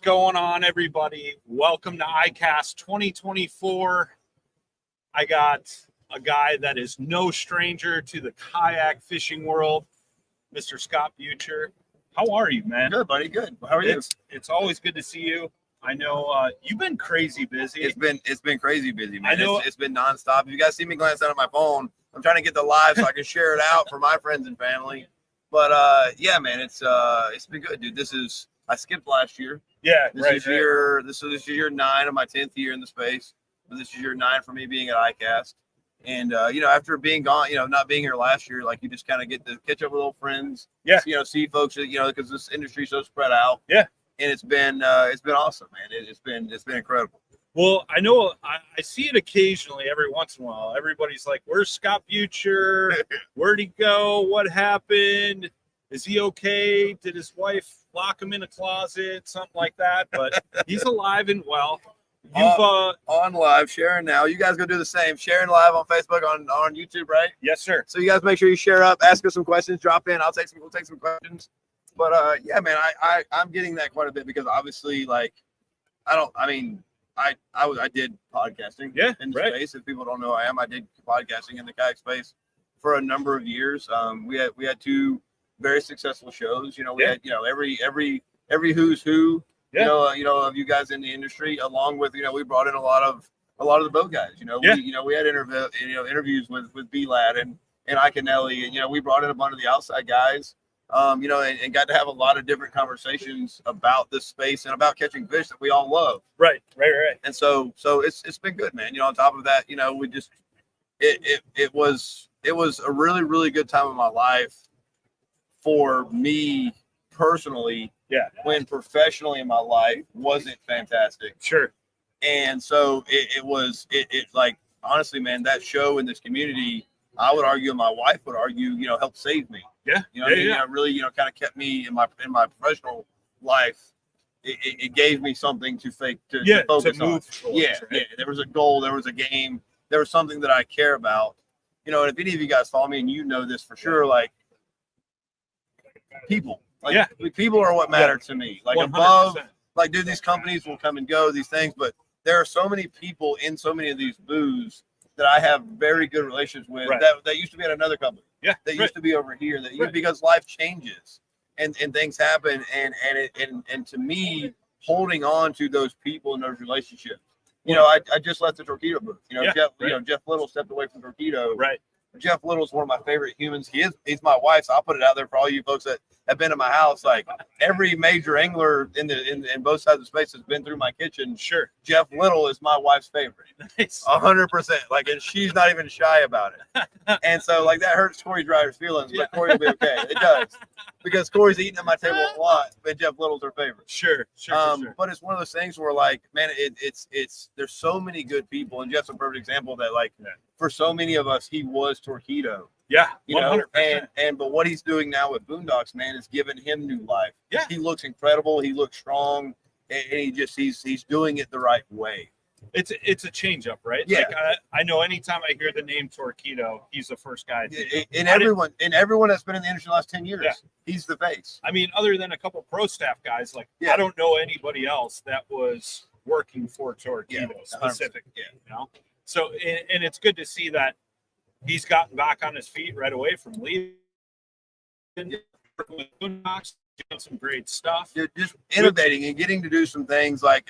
going on, everybody? Welcome to Icast 2024. I got a guy that is no stranger to the kayak fishing world, Mr. Scott Beutjer. How are you, man? Good, buddy. Good. How are you? It's always good to see you. I know you've been crazy busy. It's been crazy busy, man. I know. It's been nonstop. If you guys see me glance down at my phone, I'm trying to get the live so I can share it out for my friends and family. But yeah, man, it's been good, dude. I skipped last year. Yeah, This is year 9 of my 10th year in the space. But this is year 9 for me being at Icast. And after being gone, not being here last year, like you just kind of get to catch up with old friends. Yeah. See folks, because this industry's so spread out. Yeah. And it's been awesome, man. It's been incredible. Well, I know I see it occasionally every once in a while. Everybody's like, where's Scott Beutjer? Where'd he go? What happened? Is he okay? Did his wife lock him in a closet? Something like that. But he's alive and well. You've on live, sharing now. You guys go do the same. Sharing live on Facebook, on YouTube, right? Yes, sir. So you guys make sure you share up, ask us some questions, drop in. We'll take some questions. But yeah, man, I'm getting that quite a bit because obviously, like, I did podcasting in the space. If people don't know, I did podcasting in the kayak space for a number of years. We had 2 very successful shows. We had every who's who. Of you guys in the industry, along with we brought in a lot of the boat guys. We had interviews with B-Lad and Icanelli, and we brought in a bunch of the outside guys. And got to have a lot of different conversations about this space and about catching fish that we all love. Right. And so it's been good, man. On top of that, we just it was a really, really good time of my life for me personally. Yeah. When professionally in my life wasn't fantastic. Sure. And so it was like, honestly, man, that show in this community, I would argue, and my wife would argue, helped save me. Yeah. Really, kind of kept me in my professional life. It gave me something to focus on. Yeah. There was a goal, there was a game, there was something that I care about. And if any of you guys follow me, and this for sure, like people. People are what matter to me. Like 100%. Above, like, dude, these companies will come and go, these things, but there are so many people in so many of these booths that I have very good relations with that used to be at another company. Yeah. That used to be over here. Because life changes and things happen. And to me, holding on to those people and those relationships. I just left the Torpedo booth. Jeff Little stepped away from Torpedo. Right. Jeff Little's one of my favorite humans. He's my wife, so I'll put it out there for all you folks that have been to my house. Like, every major angler in both sides of the space has been through my kitchen. Sure. Jeff Little is my wife's favorite. Nice. 100%. Like, and she's not even shy about it. And so, like, that hurts Corey Driver's feelings, but Corey will be okay. It does. Because Corey's eating at my table a lot, but Jeff Little's her favorite. Sure. But it's one of those things where, like, man, it's there's so many good people, and Jeff's a perfect example that, like, for so many of us, he was Torpedo. Yeah, 100%. But what he's doing now with Boondocks, man, is giving him new life. Yeah, he looks incredible. He looks strong, and he's doing it the right way. It's a change up, right? Yeah. Like, I know anytime I hear the name Torpedo, he's the first guy. Everyone that's been in the industry the last 10 years, he's the face. I mean, other than a couple pro staff guys, like, I don't know anybody else that was working for Torpedo specifically. So, and it's good to see that he's gotten back on his feet right away from leaving. Doing some great stuff. Dude, just innovating and getting to do some things like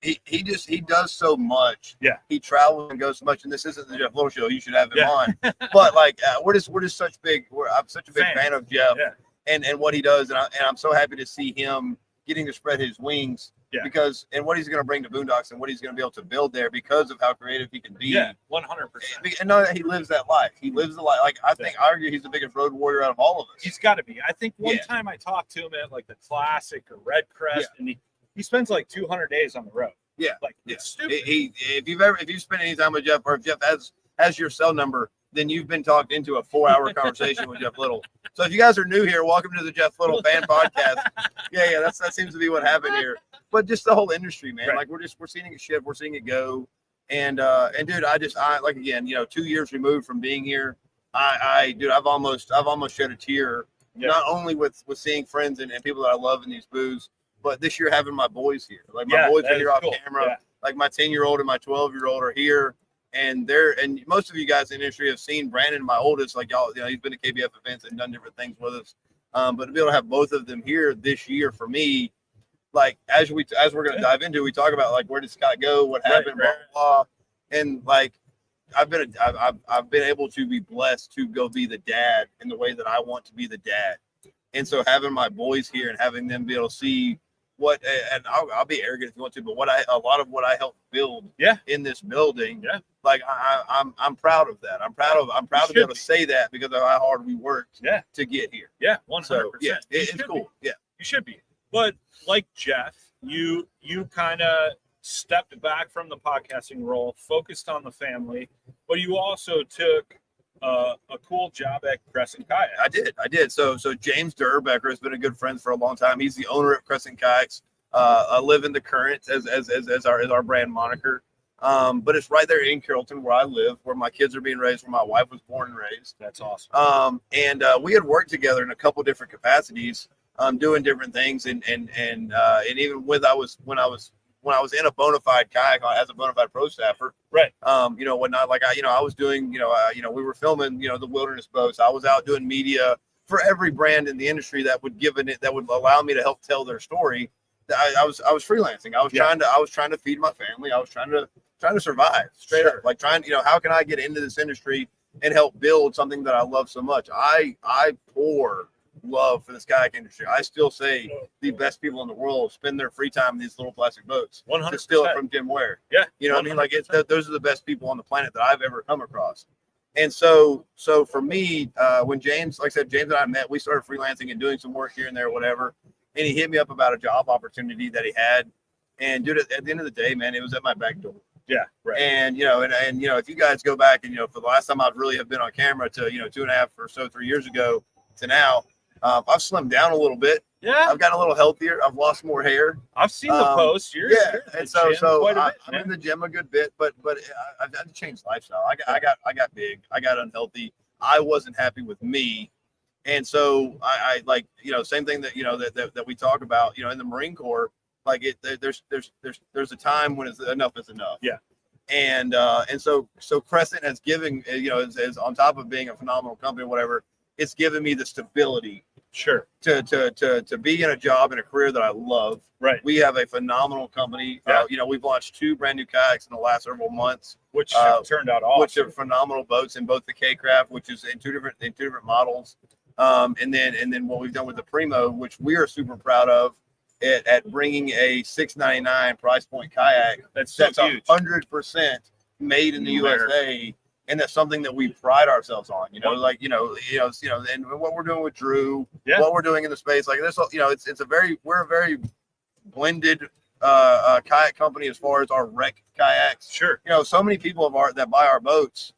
he does so much. Yeah, he travels and goes so much. And this isn't the Jeff Little show. You should have him on. But like, I'm such a big fan of Jeff and what he does, and I'm so happy to see him getting to spread his wings. Yeah. Because and what he's going to bring to Boondocks and what he's going to be able to build there because of how creative he can be. Yeah, 100%. And know that he lives that life. He lives the life. Like, I argue he's the biggest road warrior out of all of us. He's got to be. I think one time I talked to him at like the Classic or Red Crest, and he spends like 200 days on the road. Yeah, like it's stupid. If you've spent any time with Jeff, or if Jeff has your cell number, then you've been talked into a 4-hour conversation with Jeff Little. So if you guys are new here, welcome to the Jeff Little fan podcast. Yeah, that seems to be what happened here. But just the whole industry, man. Right. Like we're seeing it shift, we're seeing it go. And dude, I like, again, 2 years removed from being here, I've almost shed a tear, not only with seeing friends and people that I love in these booths, But this year having my boys here, like my boys are here off camera. Yeah. Like my 10-year-old and my 12-year-old are here. And most of you guys in the industry have seen Brandon, my oldest, like y'all, he's been to KBF events and done different things with us. But to be able to have both of them here this year for me, like as we're going to dive into, we talk about like where did Scott go, what happened, blah, blah, and like I've been able to be blessed to go be the dad in the way that I want to be the dad. And so having my boys here and having them be able to see what, and I'll be arrogant if you want to, but a lot of what I helped build in this building, like I'm proud of that. I'm proud to be able to say that because of how hard we worked to get here. Yeah, 100%. So, it's cool. Yeah, you should be. But like Jeff, you kind of stepped back from the podcasting role, focused on the family, but you also took a cool job at Crescent Kayak. I did. So James Durbecker has been a good friend for a long time. He's the owner of Crescent Kayaks. I live in the Current as our brand moniker. But it's right there in Carrollton where I live, where my kids are being raised, where my wife was born and raised. That's awesome. And we had worked together in a couple different capacities, doing different things, and even when I was in a bona fide kayak as a bona fide pro staffer, right? Whatnot. Like I was doing, we were filming, the wilderness boats. I was out doing media for every brand in the industry that would allow me to help tell their story. I was freelancing. I was trying to feed my family. I was trying to survive straight up. Like how can I get into this industry and help build something that I love so much? I pour love for this kayak industry. I still say the best people in the world spend their free time in these little plastic boats 100%. To steal it from Tim Ware. Yeah. You know what I mean? Like those are the best people on the planet that I've ever come across. And so for me, when James, like I said, James and I met, we started freelancing and doing some work here and there, whatever. And he hit me up about a job opportunity that he had. And dude, at the end of the day, man, it was at my back door. Yeah. Right. And, if you guys go back and, for the last time I've really have been on camera to, 2.5 or so, 3 years ago to now, I've slimmed down a little bit. Yeah. I've gotten a little healthier. I've lost more hair. I've seen the posts. You're and so I'm in the gym a good bit, but I've had to change lifestyle. I got big. I got unhealthy. I wasn't happy with me. And so I like, same thing that, that we talk about, in the Marine Corps, like there's a time when enough is enough. Yeah. And so Crescent has given, is on top of being a phenomenal company or whatever, it's given me the stability to be in a job and a career that I love. Right. We have a phenomenal company. We've launched 2 brand new kayaks in the last several months, which have turned out awesome. Which are phenomenal boats in both the K-Craft, which is in two different models. And then what we've done with the Primo, which we are super proud of, at bringing a $699 price point kayak that's huge. 100% made in the USA, and that's something that we pride ourselves on. And what we're doing with Drew, what we're doing in the space, like this, we're a very blended kayak company as far as our rec kayaks. Sure. So many people that buy our boats,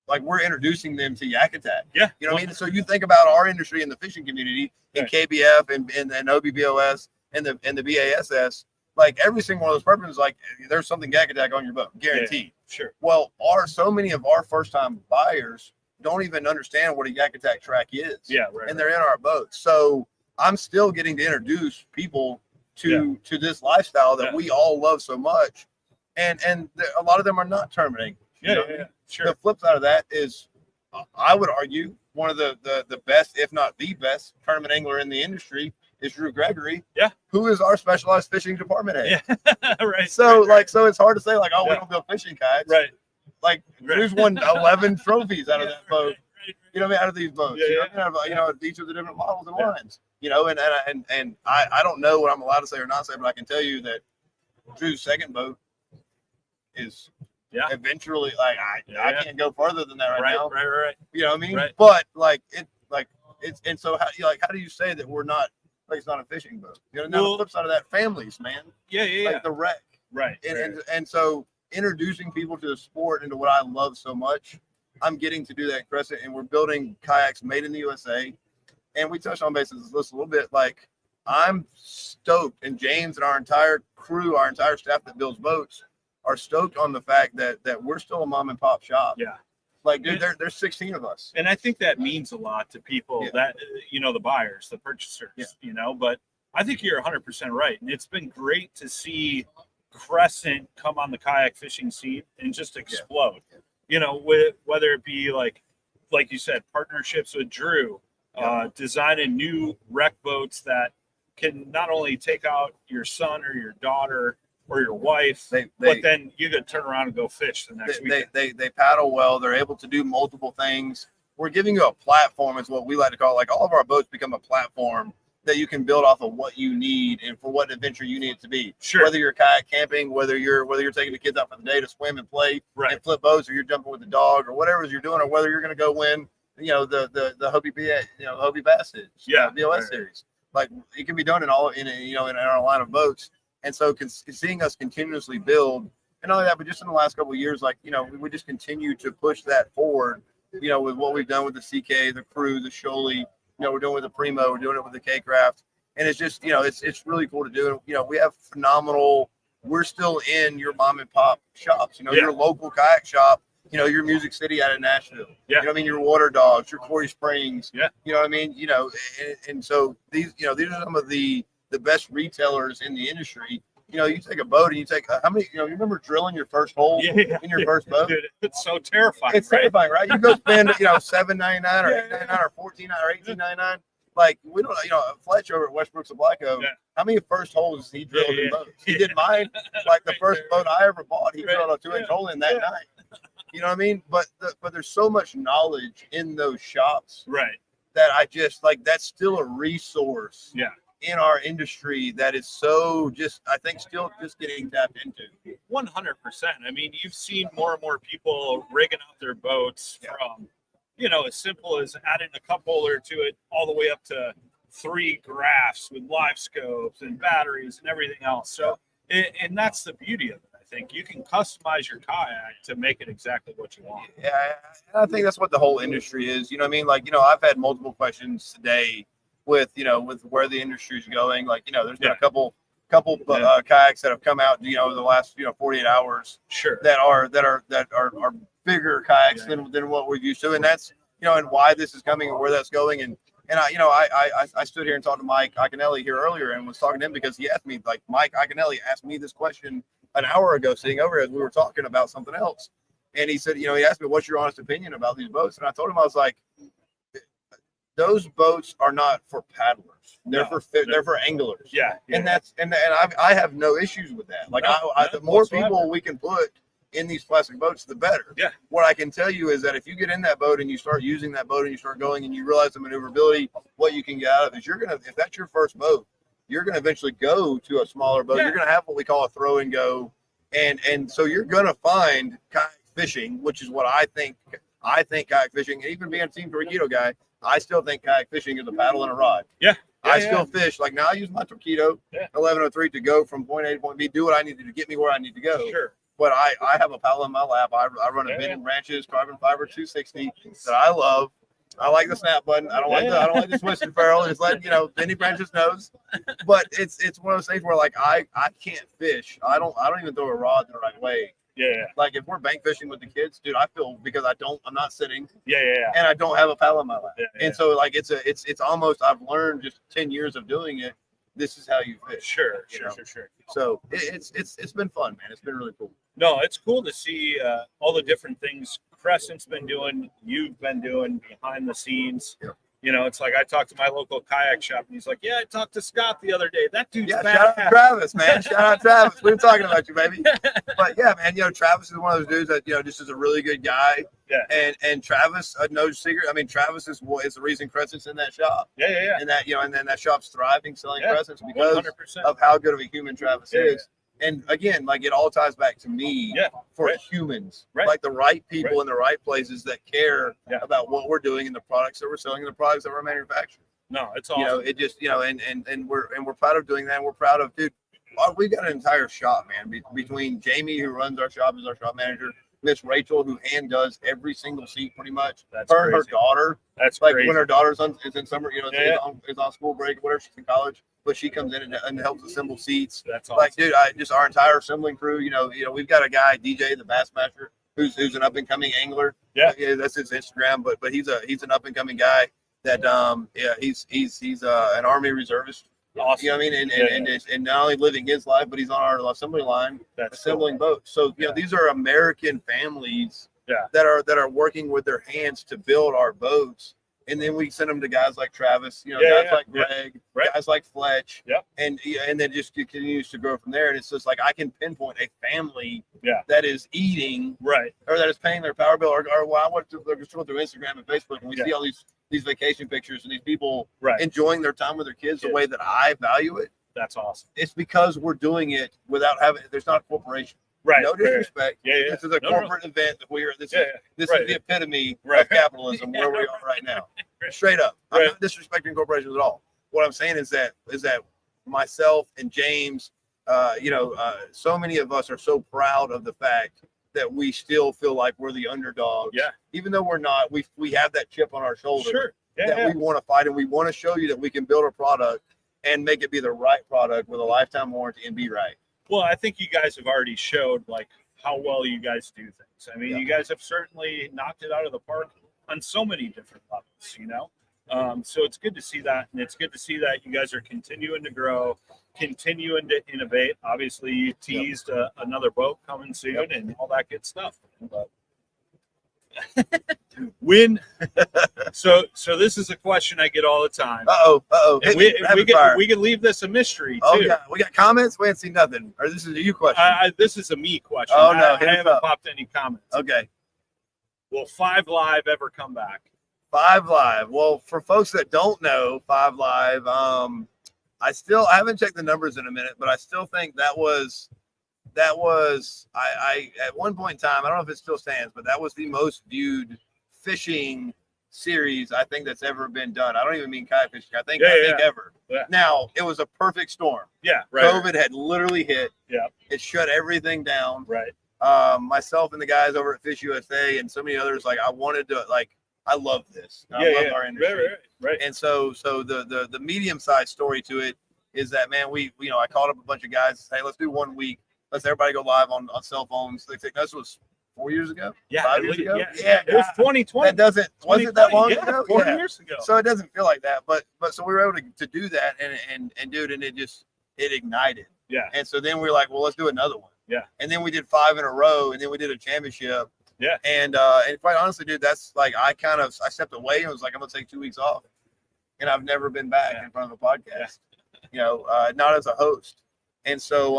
like we're introducing them to Yak Attack. Yeah. You know what I mean? So you think about our industry in the fishing community, in KBF and OBBOS and the BASS, like every single one of those purposes, like there's something Yak Attack on your boat, guaranteed. Yeah, sure. Well, so many of our first time buyers don't even understand what a Yak Attack track is. Yeah, right. And they're in our boats. So I'm still getting to introduce people to this lifestyle that we all love so much. And a lot of them are not terminating. Yeah. Sure. The flip side of that is, I would argue, one of the best, if not the best, tournament angler in the industry is Drew Gregory. Yeah. Who is our specialized fishing department head. Yeah. Right. So so it's hard to say like, we don't build fishing kayaks. Right. Like Drew's won 11 trophies out of that boat. Right. You know what I mean? Out of these boats. Each of the different models and lines. And I don't know what I'm allowed to say or not say, but I can tell you that Drew's second boat is eventually, like I can't go further than that right now. Right. You know what I mean? Right. But it's and so how do you say that we're not, like, it's not a fishing boat? Now the flip side of that, families, man. Like the wreck. Right. And so introducing people to the sport and to what I love so much, I'm getting to do that at Crescent, and we're building kayaks made in the USA. And we touched on basis this a little bit. Like, I'm stoked, and James and our entire crew, our entire staff that builds boats, are stoked on the fact that we're still a mom and pop shop. Yeah. Like, dude, there's 16 of us. And I think that means a lot to people that, the buyers, the purchasers, but I think you're 100% right. And it's been great to see Crescent come on the kayak fishing scene and just explode. Yeah. You know, with whether it be like you said, partnerships with Drew, designing new rec boats that can not only take out your son or your daughter or your wife, but then you could turn around and go fish the next weekend. They paddle well. They're able to do multiple things. We're giving you a platform, is what we like to call it. Like, all of our boats become a platform that you can build off of what you need and for what adventure you need it to be. Sure. Whether you're kayak camping, whether you're taking the kids out for the day to swim and play and flip boats, or you're jumping with the dog, or whatever you're doing, or whether you're going to go win, the Hobie Bass BOS series. Like, it can be done in our line of boats. And so seeing us continuously build, and not only that, but just in the last couple of years, we just continue to push that forward, with what we've done with the CK, the Crew, the Shoaly, we're doing it with the Primo, we're doing it with the K-Craft. And it's just, it's really cool to do. And, we have phenomenal, we're still in your mom and pop shops, your local kayak shop, your Music City out of Nashville. Yeah. You know what I mean? Your Water Dogs, your Quarry Springs. Yeah. You know what I mean? And so these are some of the best retailers in the industry. You take a boat and you take how many, you remember drilling your first hole in your first boat? Dude, it's so terrifying. It's terrifying, right? You go spend, $7.99 or $8.99 or $14 or $18.99. Like, we don't, Fletch over at Westbrook Supply Co. How many first holes he drilled in boats? He did mine. Like, the first boat I ever bought, he drilled a 2-inch hole in that night. You know what I mean? But there's so much knowledge in those shops, right? That I just that's still a resource. Yeah. In our industry that is so I think still just getting tapped into. 100%. I mean, you've seen more and more people rigging out their boats from, as simple as adding a cup holder to it all the way up to 3 graphs with live scopes and batteries and everything else. So, and that's the beauty of it. I think you can customize your kayak to make it exactly what you want. Yeah. I think that's what the whole industry is. You know what I mean? Like, I've had multiple questions today with where the industry is going. Like, there's been a couple kayaks that have come out, the last 48 hours. Sure. That are bigger kayaks than what we're used to, and that's and why this is coming and where that's going. And I stood here and talked to Mike Iaconelli here earlier and was talking to him because he asked me, like, Mike Iaconelli asked me this question an hour ago sitting over here as we were talking about something else, and he said, he asked me, what's your honest opinion about these boats? And I told him, I was like, those boats are not for paddlers. They're for anglers. Yeah. And I have no issues with that. Like, the more people we can put in these plastic boats, the better. Yeah. What I can tell you is that if you get in that boat and you start using that boat and you start going and you realize the maneuverability, what you can get out of it is if that's your first boat, you're gonna eventually go to a smaller boat. Yeah. You're gonna have what we call a throw and go, and so you're gonna find kayak fishing, which is what I think kayak fishing. And even being a Team Torpedo guy, I still think kayak fishing is a paddle and a rod. Yeah. I still fish. Like, now I use my Torpedo 1103 to go from point A to point B, do what I need to get me where I need to go. Sure. But I have a paddle in my lap. I run a Bend and Branches carbon fiber 260 that I love. I like the snap button. I don't like the twist and ferrule. Just let Benny Branches knows. But it's one of those things where, like, I can't fish. I don't even throw a rod the right way. Yeah. Like, if we're bank fishing with the kids, dude, I feel because I'm not sitting. Yeah. And I don't have a paddle in my lap. Yeah. And so, like, it's almost, I've learned just 10 years of doing it. This is how you fish. Sure. So it's been fun, man. It's been really cool. No, it's cool to see all the different things Crescent's been doing, you've been doing behind the scenes. Yeah. It's like I talked to my local kayak shop, and he's like, "Yeah, I talked to Scott the other day. That dude's shout out Travis, man. Shout out Travis. We've been talking about you, baby." But yeah, man, Travis is one of those dudes that just is a really good guy. Yeah. And Travis, no secret. I mean, Travis is the reason Crescent's in that shop. Yeah. And that and then that shop's thriving, selling Crescents because 100%. of how good of a human Travis is. And again, like, it all ties back to me for humans, like the right people in the right places that care about what we're doing and the products that we're selling and the products that we're manufacturing. No, it's awesome. It just, and we're proud of doing that. And we're proud of, dude, we've got an entire shop, man, between Jamie, who runs our shop, is our shop manager, Miss Rachel, who hand does every single seat pretty much. That's her crazy. And her daughter. That's like crazy. When her daughter's is in summer, is on school break, whatever, she's in college. But she comes in and helps assemble seats. That's awesome. Like, dude, just our entire assembling crew. We've got a guy, DJ, the Bassmaster, who's an up and coming angler. Yeah, that's his Instagram. But he's an up and coming guy that he's an Army reservist Awesome. You know what I mean? And not only living his life, but he's on our assembly line assembling boats. So these are American families that are working with their hands to build our boats. And then we send them to guys like Travis, guys like Greg, guys like Fletch, and then just continues to grow from there. And it's just like I can pinpoint a family that is eating or that is paying their power bill, or I want to scroll through Instagram and Facebook, and we see all these vacation pictures and these people enjoying their time with their kids the way that I value it. That's awesome. It's because we're doing it without having. There's not a corporation. No disrespect. This is a corporate event that we are. This is the epitome of capitalism where we are right now. Straight up. I'm not disrespecting corporations at all. What I'm saying is that myself and James, so many of us are so proud of the fact that we still feel like we're the underdogs. Even though we're not, we have that chip on our shoulder we want to fight, and we want to show you that we can build a product and make it be the right product with a lifetime warranty and be right. Well, I think you guys have already showed like how well you guys do things. I mean, you guys have certainly knocked it out of the park on so many different levels, so it's good to see that. And it's good to see that you guys are continuing to grow, continuing to innovate. Obviously, you teased another boat coming soon and all that good stuff. But so this is a question I get all the time. We can leave this a mystery too. We got comments. We ain't seen nothing. Or this is a you question. This is a me question. Oh no, I haven't popped any comments. Okay. Will 5 Live ever come back? 5 Live. Well, for folks that don't know 5 Live, I haven't checked the numbers in a minute, but I still think that was I at one point in time, I don't know if it still stands, but that was the most viewed fishing series I think that's ever been done. I don't even mean kayak fishing. I think ever. Now, it was a perfect storm. COVID had literally hit. It shut everything down. Myself and the guys over at Fish USA and so many others, I wanted to I love this. I love our industry. And so the medium-sized story to it is that, man, I called up a bunch of guys and said, hey, let's do 1 week. Let's everybody go live on cell phones. This was 4 years ago? 5 years ago? It was 2020. Wasn't that long ago? 4 years ago. So it doesn't feel like that. But so we were able to do that and do it, and it ignited. And so then we were like, well, let's do another one. And then we did 5 in a row, and then we did a championship. And quite honestly, dude, that's I stepped away and was like, I'm gonna take 2 weeks off. And I've never been back in front of a podcast. Not as a host. And so,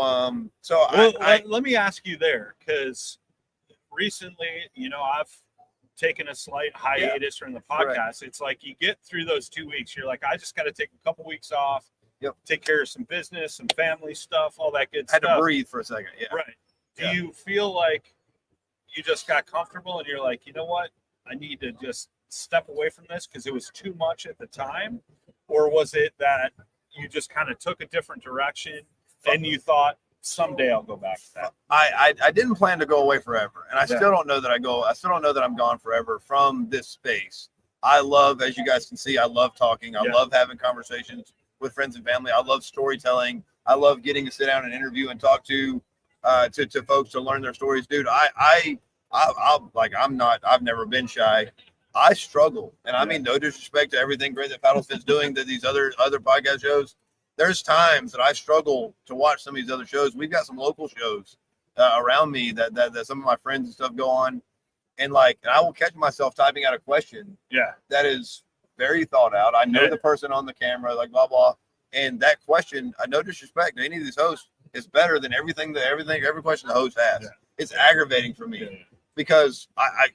let me ask you there, because recently, I've taken a slight hiatus from the podcast. It's like you get through those 2 weeks, you're like, I just got to take a couple weeks off, take care of some business, some family stuff, all that good stuff. Had to breathe for a second. Do you feel like you just got comfortable and you're like, you know what, I need to just step away from this because it was too much at the time? Or was it that you just kind of took a different direction and you thought someday I'll go back to that? I didn't plan to go away forever, and I still don't know that I still don't know that I'm gone forever from this space. I love, as you guys can see, I love talking. I love having conversations with friends and family. I love storytelling. I love getting to sit down and interview and talk to folks to learn their stories. Dude, I've never been shy. I struggle, and I mean no disrespect to everything great that Paddlefit's doing to these other podcast shows. There's times that I struggle to watch some of these other shows. We've got some local shows around me that some of my friends and stuff go on, and I will catch myself typing out a question that is very thought out. I know the person on the camera, blah blah, and that question, I no disrespect to any of these hosts, is better than every question the host has. It's aggravating for me. Because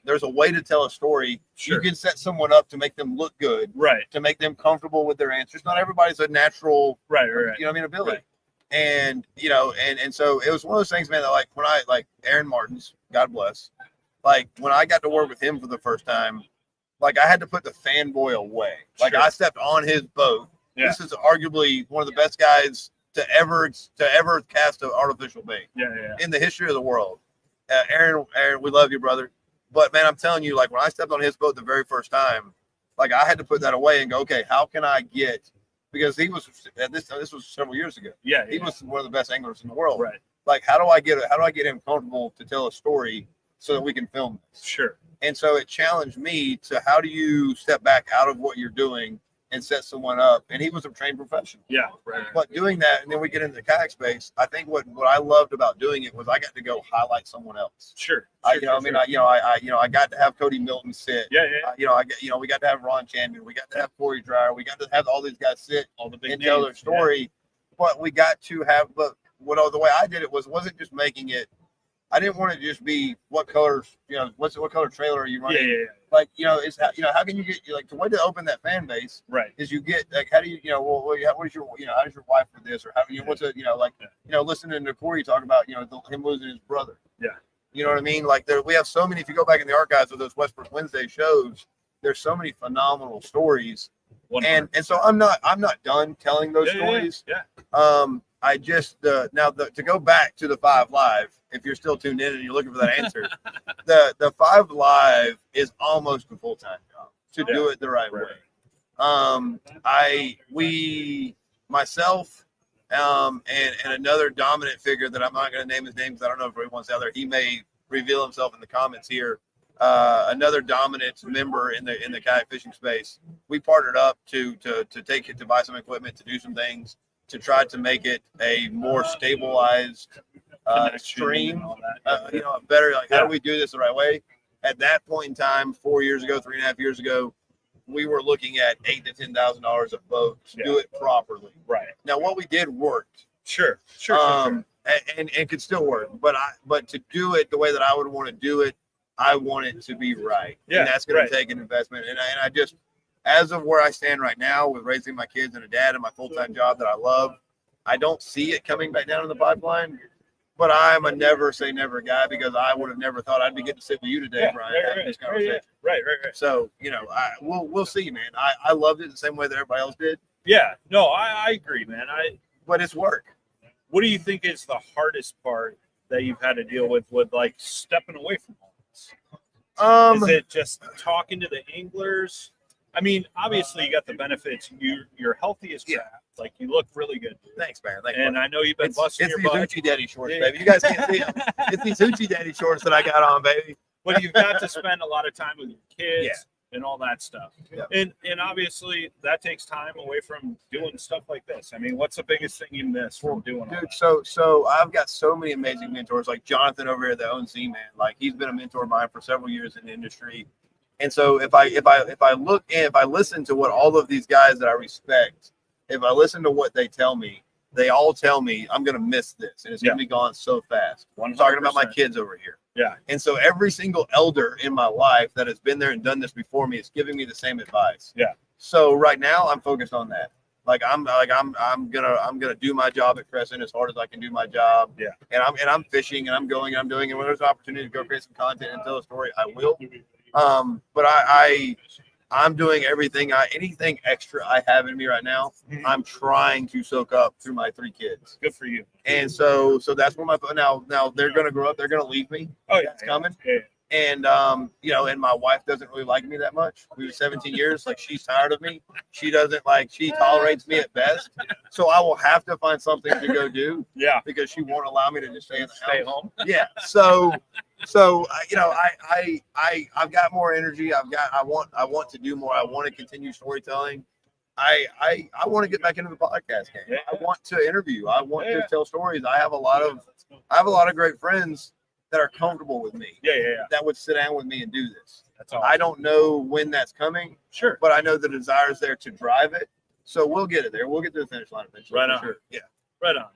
there's a way to tell a story. You can set someone up to make them look good, to make them comfortable with their answers. Not everybody's a natural, ability. And and so it was one of those things, man. That when I Aaron Martins, God bless, when I got to work with him for the first time, I had to put the fanboy away. I stepped on his boat. This is arguably one of the best guys to ever cast an artificial bait in the history of the world. Aaron, we love you, brother. But man, I'm telling you, when I stepped on his boat the very first time, I had to put that away and go, okay, how can I get? Because he was this was several years ago. He was one of the best anglers in the world. How do I get him comfortable to tell a story so that we can film this? And so it challenged me to how do you step back out of what you're doing and set someone up, and he was a trained professional. Yeah, right. But doing that, and then we get into the kayak space. I think what I loved about doing it was I got to go highlight someone else. Sure. I got to have Cody Milton sit. Yeah. We got to have Ron Chandman. We got to have Corey Dreyer. We got to have all these guys sit all the big and names, tell their story. But we got to have. But the way I did it wasn't just making it. I didn't want to just be what colors, what color trailer are you running? Yeah. Like, it's how can you get the way to open that fan base? Right. Is you get how do you what is your how does your wife for this, or how listening to Corey talk about him losing his brother. Yeah. You know what I mean? Like we have so many. If you go back in the archives of those Westbrook Wednesday shows, there's so many phenomenal stories. 100%. And so I'm not done telling those stories. Yeah. I just to go back to the 5 Live, if you're still tuned in and you're looking for that answer, the 5 Live is almost a full-time job to do it the right way. Myself, and another dominant figure that I'm not going to name his name because I don't know if everyone's out there. He may reveal himself in the comments here. Another dominant member in the kayak fishing space. We partnered up to buy some equipment, to do some things, to try to make it a more stabilized stream, better. How do we do this the right way? At that point in time, 4 years ago, 3.5 years ago, we were looking at $8,000 to $10,000 a boat to do it properly. Right. Now, what we did worked. Sure. And could still work, but to do it the way that I would want to do it, I want it to be right. Yeah. And that's going to take an investment. And I just, as of where I stand right now with raising my kids and a dad and my full-time job that I love, I don't see it coming back down in the pipeline. But I'm a never say never guy, because I would have never thought I'd be getting to sit with you today, Brian, having this conversation. Right. So, we'll see, man. I loved it the same way that everybody else did. Yeah. No, I agree, man. But it's work. What do you think is the hardest part that you've had to deal with like stepping away from all this? Is it just talking to the anglers? I mean, obviously you got the benefits. You're healthy as crap. Like, you look really good. Thanks, man. And I know you've been busting your butt. It's these Hoochie Daddy shorts, baby. You guys can't see them. It's these Hoochie Daddy shorts that I got on, baby. But you've got to spend a lot of time with your kids and all that stuff. Yeah. And obviously that takes time away from doing stuff like this. I mean, what's the biggest thing you miss from doing all that? So I've got so many amazing mentors, like Jonathan over here that owns Z-Man. Like, he's been a mentor of mine for several years in the industry. And so if I listen to what all of these guys that I respect, if I listen to what they tell me, they all tell me I'm going to miss this, and it's going to be gone so fast. 100%. I'm talking about my kids over here. Yeah. And so every single elder in my life that has been there and done this before me is giving me the same advice. Yeah. So right now I'm focused on that. I'm gonna do my job at Crescent as hard as I can do my job. Yeah. And I'm fishing and I'm going and I'm doing, and when there's an opportunity to go create some content and tell a story, I will. But I'm doing anything extra I have in me right now. I'm trying to soak up through my 3 kids. Good for you. And so that's where now they're going to grow up. They're going to leave me. Oh, yeah. That's coming. Yeah. And, and my wife doesn't really like me that much. We were 17 years. Like, she's tired of me. She tolerates me at best. So I will have to find something to go do. Yeah. Because she won't allow me to just stay in the house. Stay home. Yeah. I've got more energy. I want to do more. I want to continue storytelling. I want to get back into the podcast game. Yeah. I want to interview. I want to tell stories. I have a lot of great friends that are comfortable with me. Yeah. That would sit down with me and do this. That's all. I don't know when that's coming. Sure. But I know the desire is there to drive it. So we'll get it there. We'll get to the finish line eventually. Right on. Sure. Yeah. Right on.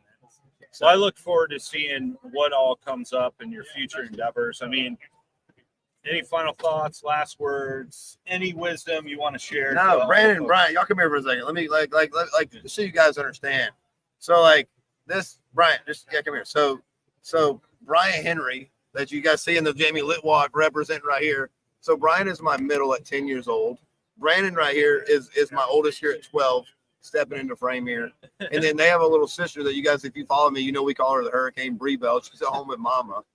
So I look forward to seeing what all comes up in your future endeavors. I mean, any final thoughts, last words, any wisdom you want to share? No, Brandon and Brian, y'all come here for a second. Let me like so you guys understand. So like this, Brian, come here. So Brian Henry, that you guys see in the Jamie Litwalk representing right here. So Brian is my middle at 10 years old. Brandon right here is my oldest here at 12. Stepping into frame here. And then they have a little sister that you guys, if you follow me, we call her the Hurricane Bree Bell. She's at home with mama.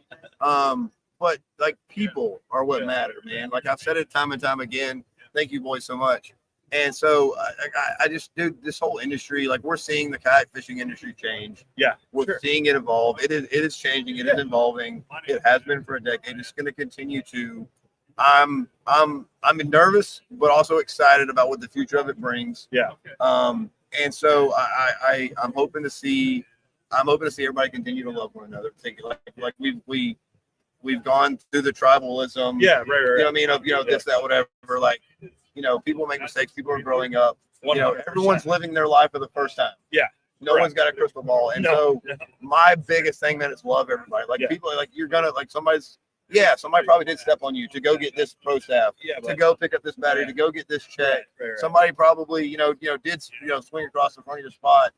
But like, people are what matter, man. Like, I've said it time and time again. Thank you boys so much. And so I just, dude, this whole industry, like, we're seeing the kayak fishing industry change. Yeah. We're seeing it evolve. It is changing. It is evolving. It has been for a decade. It's going to continue to. I'm nervous, but also excited about what the future of it brings. Yeah. And so I'm hoping to see everybody continue to love one another. Like we've gone through the tribalism. Yeah, right. You know what I mean? Of, this, that, whatever. Like, people make mistakes. People are growing up. 100%. Everyone's living their life for the first time. Yeah. No one's got a crystal ball. And so my biggest thing, man, is love everybody. Like people, like you're gonna, like somebody probably did step on you to go get this pro staff, to go pick up this battery, to go get this check. Right. Somebody probably, did, swing across the front of your spot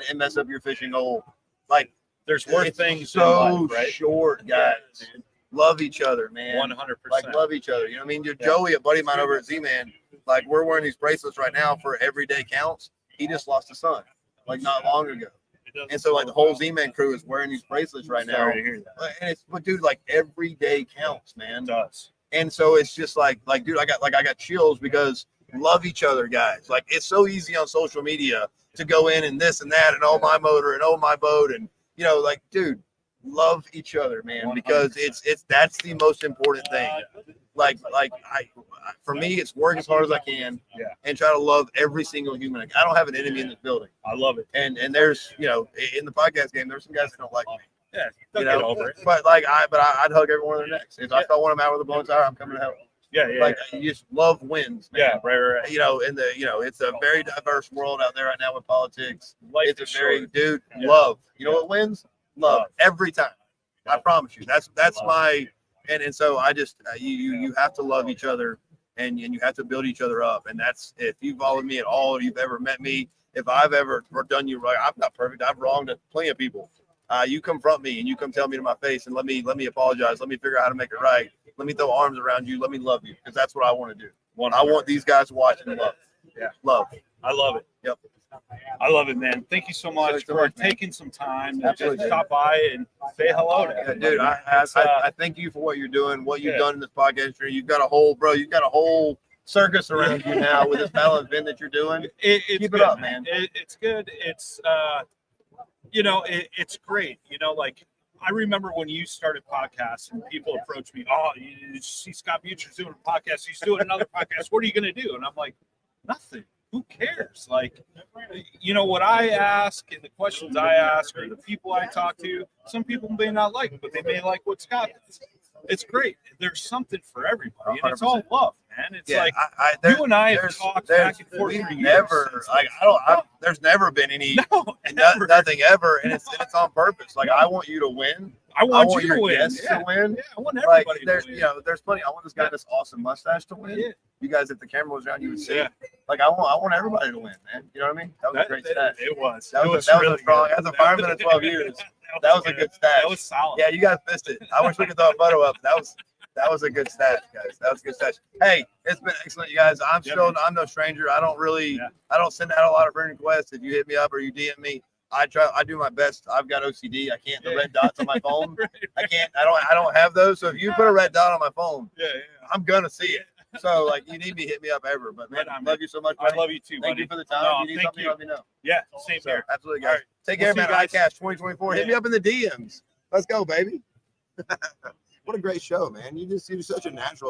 and mess up your fishing hole. Like, there's worse things so in life, right? short, guys. Yeah, love each other, man. 100%. Like, love each other. You know what I mean? Joey, a buddy of mine over at Z-Man, like, we're wearing these bracelets right now for every day counts. He just lost a son, like, not long ago. And so, like, the whole Z-Man crew is wearing these bracelets right now. Sorry to hear that. And but dude, like, every day counts, man. It does. And so it's just like, dude, I got chills because love each other, guys. Like, it's so easy on social media to go in and this and that and oh my motor and oh my boat and like, dude, love each other, man, because 100%. That's the most important thing. Like for me, it's work as hard as I can, and try to love every single human. I don't have an enemy in this building. I love it. And there's, in the podcast game, there's some guys that don't like me. Yeah, get over it. But I'd hug every one of their necks. If I saw one of them out with a blown tire, I'm coming to help. Yeah. Like, you just love wins, man. Yeah, right. It's a very diverse world out there right now with politics. It's a very short. Love. You know what wins? Love every time. I promise you. That's my and so I just you have to love each other and you have to build each other up. And that's, if you've followed me at all, or you've ever met me, if I've ever done you right, I'm not perfect. I've wronged plenty of people. You confront me and you come tell me to my face and let me apologize. Let me figure out how to make it right. Let me throw arms around you. Let me love you, because that's what I want to do. 100%. I want these guys to watch and love. Yeah. Love. I love it. Yep. I love it, man. Thank you so much for taking some time to just stop by and say hello to everybody. Dude, I thank you for what you're doing, what you've done in this podcast. You've got a whole circus around you now with this balance bin that you're doing. Keep it up, man. It's good. It's it's great. Like, I remember when you started podcasts and people approached me, oh, you see Scott Beutjer's doing a podcast, he's doing another podcast, what are you going to do? And I'm like, nothing. Who cares? Like, what I ask and the questions I ask or the people I talk to, some people may not like, but they may like what Scott does. It's great. There's something for everybody, and it's all love, man. It's like you and I have talked back and forth for years. There's never been any nothing ever, and it's on purpose. Like, I want you to win. I want you to win. To win. Yeah, I want everybody to win. There's plenty. I want this guy with this awesome mustache to win. Yeah. You guys, if the camera was around, you would see. Yeah. Like, I want everybody to win, man. You know what I mean? That was a great stat. It was. That was really strong. As a fireman of 12 years, that was a good stat. That was solid. Yeah, you guys missed it. I wish we could throw a photo up. That was a good stat, guys. That was a good stat. Hey, it's been excellent, you guys. I'm no stranger. I don't send out a lot of friend requests. If you hit me up or you DM me, I do my best. I've got OCD. I can't the red dots on my phone. I can't. I don't have those. So if you put a red dot on my phone, I'm gonna see it. So, like, you need me, hit me up ever. But man, I love you so much, buddy. I love you too. Thank you for the time. If you need something, let me know. Yeah, same here. Absolutely, guys. Take care, man. Icast 2024. Hit me up in the DMs. Let's go, baby. What a great show, man. You're such a natural.